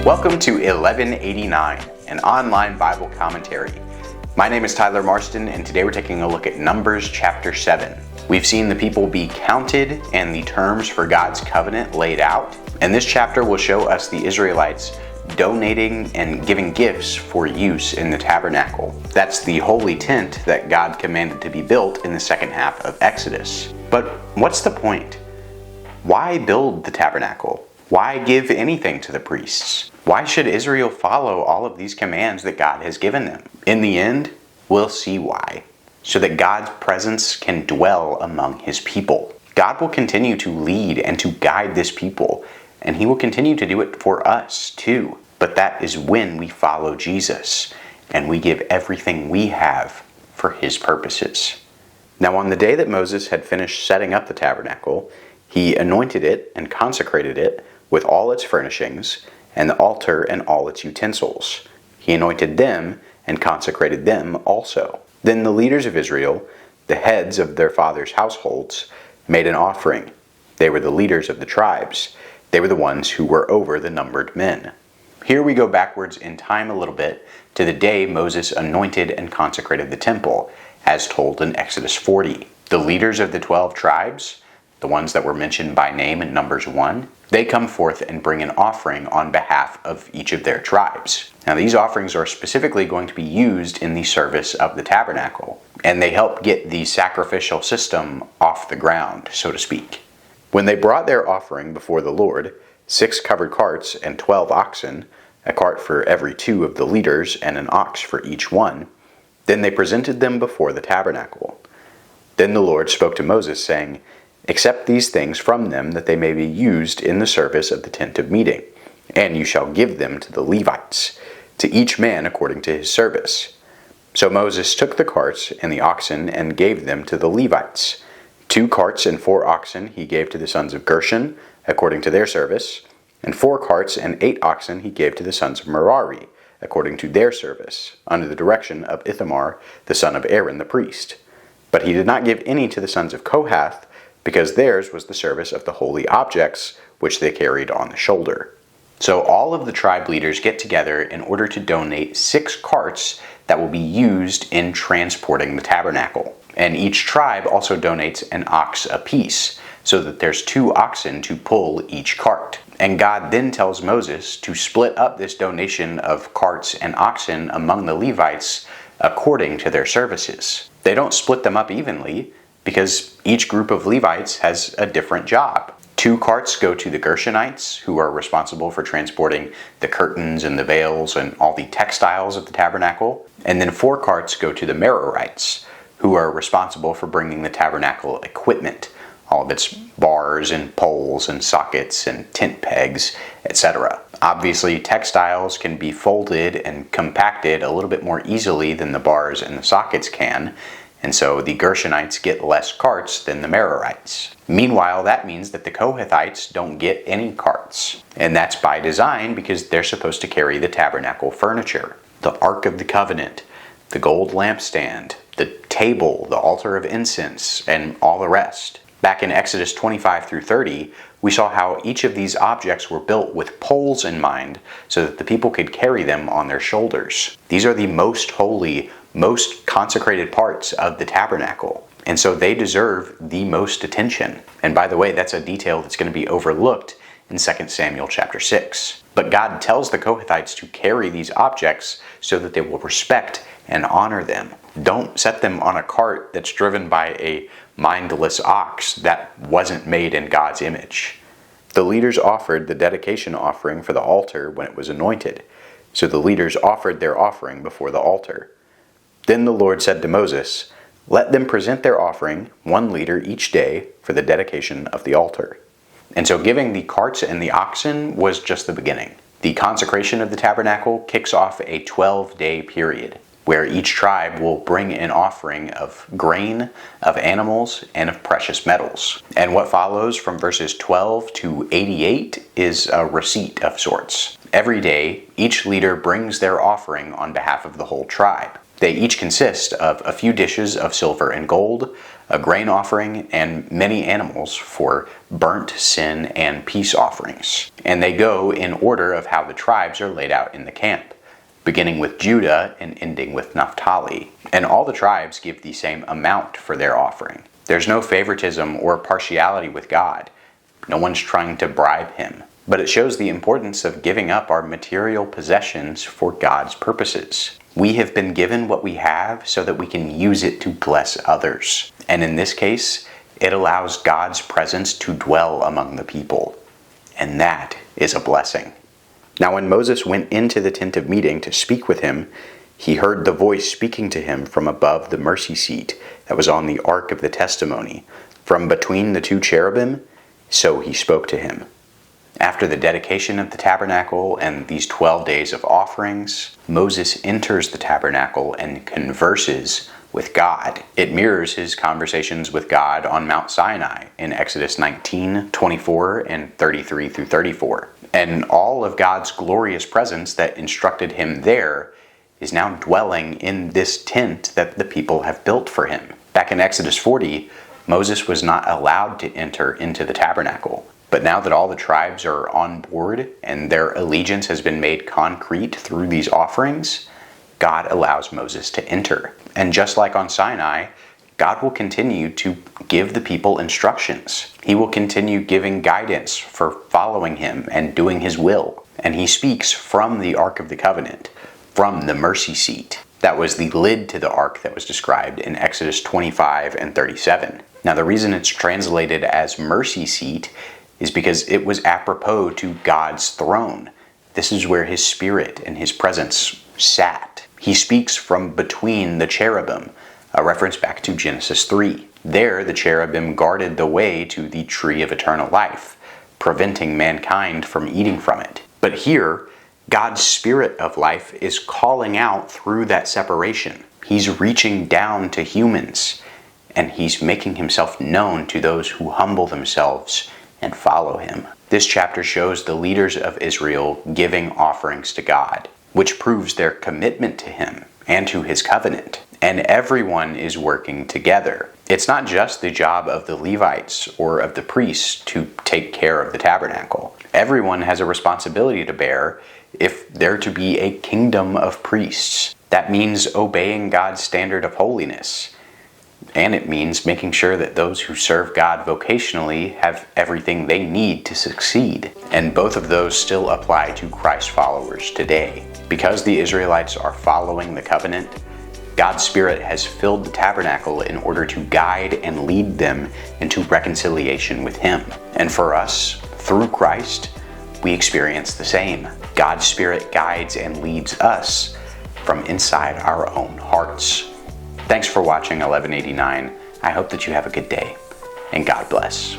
Welcome to 1189, an online Bible commentary. My name is Tyler Marston, and today we're taking a look at Numbers chapter 7. We've seen the people be counted and the terms for God's covenant laid out, and this chapter will show us the Israelites donating and giving gifts for use in the tabernacle. That's the holy tent that God commanded to be built in the second half of Exodus. But what's the point? Why build the tabernacle? Why give anything to the priests? Why should Israel follow all of these commands that God has given them? In the end, we'll see why. So that God's presence can dwell among His people. God will continue to lead and to guide this people, and He will continue to do it for us too. But that is when we follow Jesus, and we give everything we have for His purposes. Now, on the day that Moses had finished setting up the tabernacle, he anointed it and consecrated it with all its furnishings, and the altar and all its utensils. He anointed them and consecrated them also. Then the leaders of Israel, the heads of their fathers' households, made an offering. They were the leaders of the tribes. They were the ones who were over the numbered men. Here we go backwards in time a little bit to the day Moses anointed and consecrated the temple, as told in Exodus 40. The leaders of the 12 tribes, the ones that were mentioned by name in Numbers 1, they come forth and bring an offering on behalf of each of their tribes. Now, these offerings are specifically going to be used in the service of the tabernacle, and they help get the sacrificial system off the ground, so to speak. When they brought their offering before the Lord, 6 covered carts and 12 oxen, a cart for every 2 of the leaders and an ox for each one, then they presented them before the tabernacle. Then the Lord spoke to Moses, saying, "Accept these things from them, that they may be used in the service of the tent of meeting, and you shall give them to the Levites, to each man according to his service." So Moses took the carts and the oxen and gave them to the Levites. 2 carts and 4 oxen he gave to the sons of Gershon, according to their service, and 4 carts and 8 oxen he gave to the sons of Merari, according to their service, under the direction of Ithamar, the son of Aaron the priest. But he did not give any to the sons of Kohath, because theirs was the service of the holy objects, which they carried on the shoulder. So all of the tribe leaders get together in order to donate 6 carts that will be used in transporting the tabernacle. And each tribe also donates an ox apiece, so that there's 2 oxen to pull each cart. And God then tells Moses to split up this donation of carts and oxen among the Levites according to their services. They don't split them up evenly, because each group of Levites has a different job. 2 carts go to the Gershonites, who are responsible for transporting the curtains and the veils and all the textiles of the tabernacle. And then 4 carts go to the Merarites, who are responsible for bringing the tabernacle equipment, all of its bars and poles and sockets and tent pegs, etc. Obviously, textiles can be folded and compacted a little bit more easily than the bars and the sockets can, and so the Gershonites get less carts than the Merarites. Meanwhile, that means that the Kohathites don't get any carts. And that's by design, because they're supposed to carry the tabernacle furniture. The Ark of the Covenant, the gold lampstand, the table, the altar of incense, and all the rest. Back in Exodus 25 through 30, we saw how each of these objects were built with poles in mind, so that the people could carry them on their shoulders. These are the most holy, most consecrated parts of the tabernacle, and so they deserve the most attention. And by the way, that's a detail that's going to be overlooked in 2 Samuel chapter 6. But God tells the Kohathites to carry these objects so that they will respect and honor them. Don't set them on a cart that's driven by a mindless ox that wasn't made in God's image. The leaders offered the dedication offering for the altar when it was anointed, so the leaders offered their offering before the altar. Then the Lord said to Moses, "Let them present their offering, 1 liter each day, for the dedication of the altar." And so giving the carts and the oxen was just the beginning. The consecration of the tabernacle kicks off a 12-day period, where each tribe will bring an offering of grain, of animals, and of precious metals. And what follows from verses 12 to 88 is a receipt of sorts. Every day, each leader brings their offering on behalf of the whole tribe. They each consist of a few dishes of silver and gold, a grain offering, and many animals for burnt, sin, and peace offerings. And they go in order of how the tribes are laid out in the camp, beginning with Judah and ending with Naphtali. And all the tribes give the same amount for their offering. There's no favoritism or partiality with God. No one's trying to bribe him. But it shows the importance of giving up our material possessions for God's purposes. We have been given what we have so that we can use it to bless others. And in this case, it allows God's presence to dwell among the people. And that is a blessing. Now when Moses went into the tent of meeting to speak with him, he heard the voice speaking to him from above the mercy seat that was on the ark of the testimony, from between the two cherubim, so he spoke to him. After the dedication of the tabernacle and these 12 days of offerings, Moses enters the tabernacle and converses with God. It mirrors his conversations with God on Mount Sinai in Exodus 19:24 and 33 through 34. And all of God's glorious presence that instructed him there is now dwelling in this tent that the people have built for him. Back in Exodus 40, Moses was not allowed to enter into the tabernacle. But now that all the tribes are on board and their allegiance has been made concrete through these offerings, God allows Moses to enter. And just like on Sinai, God will continue to give the people instructions. He will continue giving guidance for following him and doing his will. And he speaks from the Ark of the Covenant, from the mercy seat. That was the lid to the ark that was described in Exodus 25 and 37. Now the reason it's translated as mercy seat is because it was apropos to God's throne. This is where his spirit and his presence sat. He speaks from between the cherubim, a reference back to Genesis 3. There, the cherubim guarded the way to the tree of eternal life, preventing mankind from eating from it. But here, God's spirit of life is calling out through that separation. He's reaching down to humans, and he's making himself known to those who humble themselves and follow him. This chapter shows the leaders of Israel giving offerings to God, which proves their commitment to him and to his covenant. And everyone is working together. It's not just the job of the Levites or of the priests to take care of the tabernacle. Everyone has a responsibility to bear if they're to be a kingdom of priests. That means obeying God's standard of holiness. And it means making sure that those who serve God vocationally have everything they need to succeed. And both of those still apply to Christ followers today. Because the Israelites are following the covenant, God's Spirit has filled the tabernacle in order to guide and lead them into reconciliation with him. And for us, through Christ, we experience the same. God's Spirit guides and leads us from inside our own hearts. Thanks for watching 1189. I hope that you have a good day, and God bless.